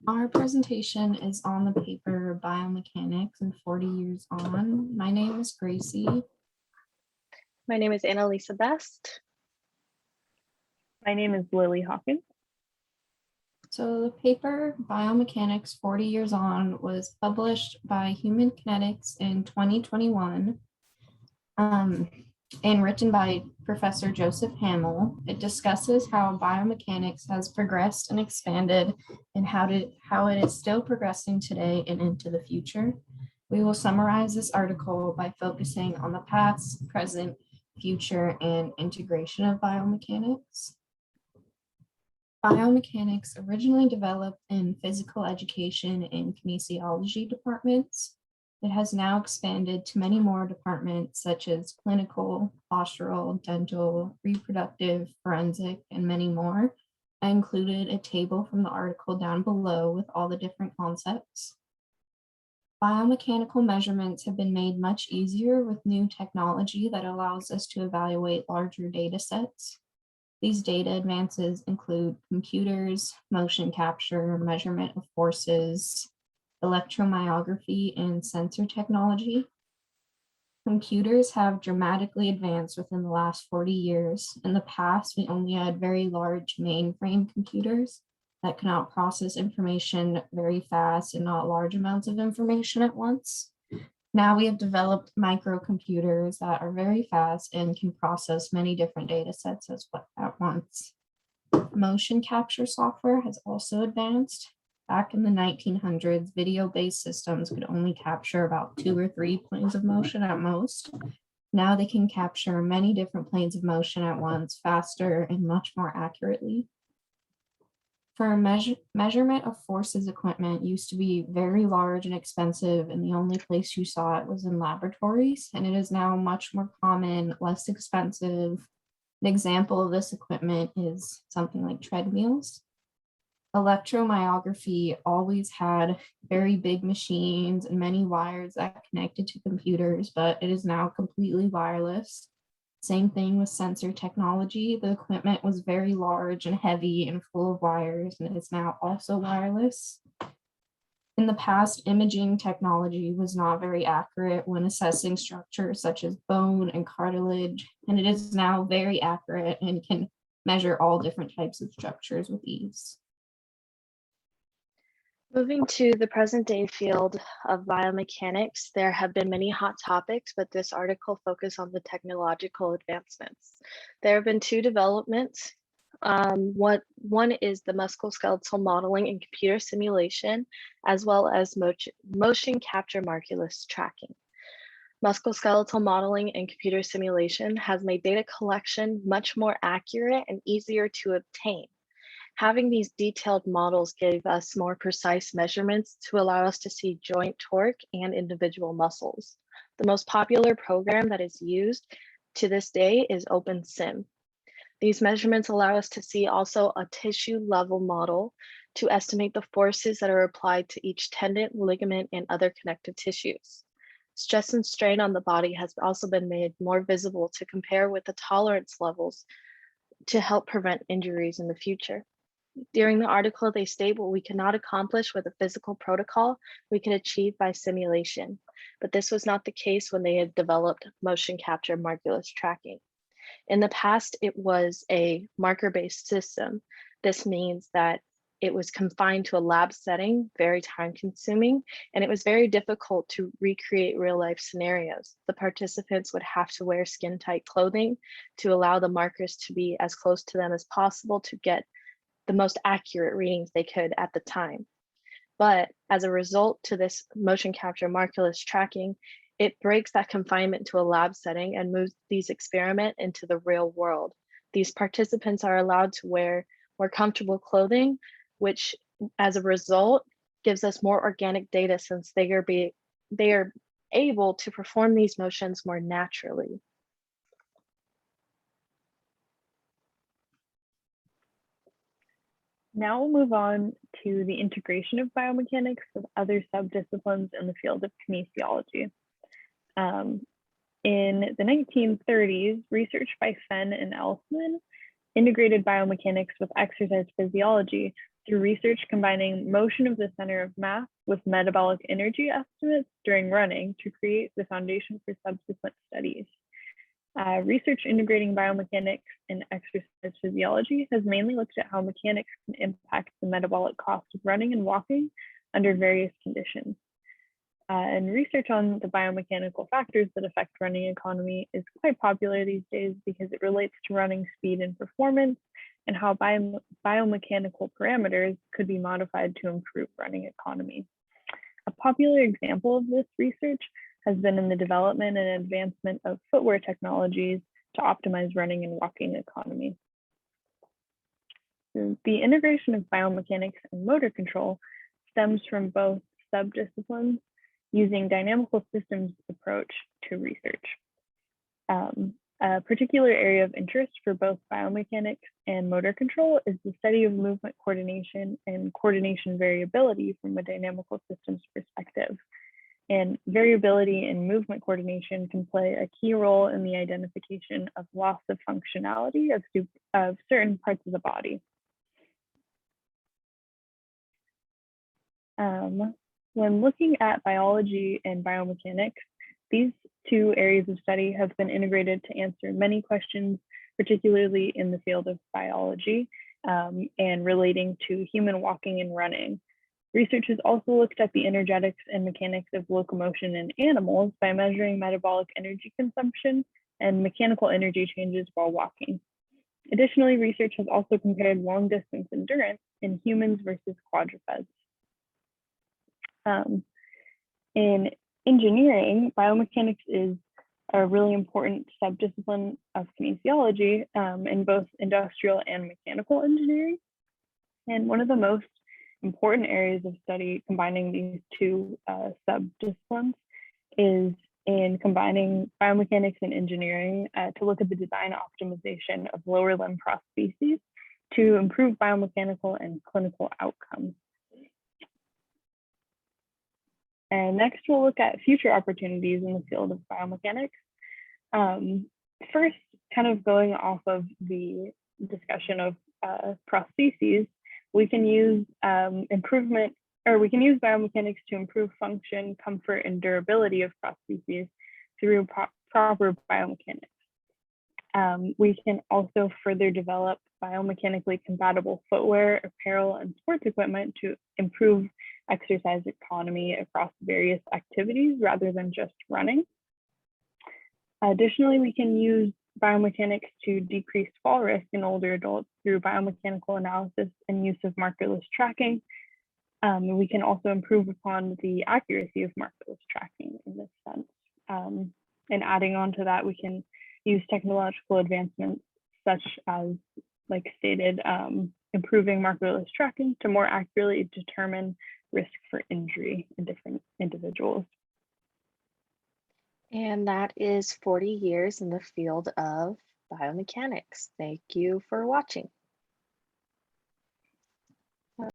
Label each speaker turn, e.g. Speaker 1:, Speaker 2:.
Speaker 1: Our presentation is on the paper Biomechanics and 40 Years On. My name is Gracie.
Speaker 2: My name is Annalisa Best.
Speaker 3: My name is Lily Hawkins.
Speaker 1: So the paper Biomechanics 40 Years On was published by Human Kinetics in 2021 and written by Professor Joseph Hamill. It discusses how biomechanics has progressed and expanded and how it is still progressing today and into the future. We will summarize this article by focusing on the past, present, future, and integration of biomechanics. Biomechanics originally developed in physical education and kinesiology departments. It has now expanded to many more departments such as clinical, postural, dental, reproductive, forensic, and many more. I included a table from the article down below with all the different concepts. Biomechanical measurements have been made much easier with new technology that allows us to evaluate larger data sets. These data advances include computers, motion capture, measurement of forces, electromyography, and sensor technology. Computers have dramatically advanced within the last 40 years. In the past, we only had very large mainframe computers that could not process information very fast and not large amounts of information at once. Now we have developed microcomputers that are very fast and can process many different data sets at once. Motion capture software has also advanced. Back in the 1900s, video-based systems could only capture about 2 or 3 planes of motion at most. Now they can capture many different planes of motion at once, faster and much more accurately. For measurement of forces equipment used to be very large and expensive, and the only place you saw it was in laboratories, and it is now much more common, less expensive. An example of this equipment is something like treadmills. Electromyography always had very big machines and many wires that connected to computers, but it is now completely wireless. Same thing with sensor technology. The equipment was very large and heavy and full of wires, and it is now also wireless. In the past, imaging technology was not very accurate when assessing structures such as bone and cartilage, and it is now very accurate and can measure all different types of structures with ease.
Speaker 2: Moving to the present day field of biomechanics, there have been many hot topics, but this article focuses on the technological advancements. There have been 2 developments. One is the musculoskeletal modeling and computer simulation, as well as motion capture markerless tracking. Musculoskeletal modeling and computer simulation has made data collection much more accurate and easier to obtain. Having these detailed models gave us more precise measurements to allow us to see joint torque and individual muscles. The most popular program that is used to this day is OpenSim. These measurements allow us to see also a tissue level model to estimate the forces that are applied to each tendon, ligament, and other connective tissues. Stress and strain on the body has also been made more visible to compare with the tolerance levels to help prevent injuries in the future. During the article, they state what we cannot accomplish with a physical protocol, we can achieve by simulation. But this was not the case when they had developed motion capture markerless tracking. In the past, it was a marker-based system. This means that it was confined to a lab setting, very time-consuming, and it was very difficult to recreate real-life scenarios. The participants would have to wear skin-tight clothing to allow the markers to be as close to them as possible to get the most accurate readings they could at the time. But as a result to this motion capture markerless tracking, it breaks that confinement to a lab setting and moves these experiments into the real world. These participants are allowed to wear more comfortable clothing, which as a result gives us more organic data since they are able to perform these motions more naturally.
Speaker 3: Now we'll move on to the integration of biomechanics with other subdisciplines in the field of kinesiology. In the 1930s, research by Fenn and Elfman integrated biomechanics with exercise physiology through research combining motion of the center of mass with metabolic energy estimates during running to create the foundation for subsequent studies. Research integrating biomechanics and exercise physiology has mainly looked at how mechanics can impact the metabolic cost of running and walking under various conditions. And research on the biomechanical factors that affect running economy is quite popular these days because it relates to running speed and performance and how biomechanical parameters could be modified to improve running economy. A popular example of this research has been in the development and advancement of footwear technologies to optimize running and walking economy. The integration of biomechanics and motor control stems from both subdisciplines using dynamical systems approach to research. A particular area of interest for both biomechanics and motor control is the study of movement coordination and coordination variability from a dynamical systems perspective. And variability in movement coordination can play a key role in the identification of loss of functionality of certain parts of the body. When looking at biology and biomechanics, these two areas of study have been integrated to answer many questions, particularly in the field of biology and relating to human walking and running. Research has also looked at the energetics and mechanics of locomotion in animals by measuring metabolic energy consumption and mechanical energy changes while walking. Additionally, research has also compared long distance endurance in humans versus quadrupeds. In engineering, biomechanics is a really important subdiscipline of kinesiology in both industrial and mechanical engineering. And one of the most important areas of study combining these two subdisciplines is in combining biomechanics and engineering to look at the design optimization of lower limb prostheses to improve biomechanical and clinical outcomes. And next, we'll look at future opportunities in the field of biomechanics. First, kind of going off of the discussion of prostheses, we can use biomechanics to improve function, comfort, and durability of prostheses through proper biomechanics. We can also further develop biomechanically compatible footwear, apparel, and sports equipment to improve exercise economy across various activities rather than just running. Additionally, we can use biomechanics to decrease fall risk in older adults through biomechanical analysis and use of markerless tracking. We can also improve upon the accuracy of markerless tracking in this sense. And adding on to that, we can use technological advancements such as, like stated, improving markerless tracking to more accurately determine risk for injury in different individuals.
Speaker 2: And that is 40 years in the field of biomechanics. Thank you for watching.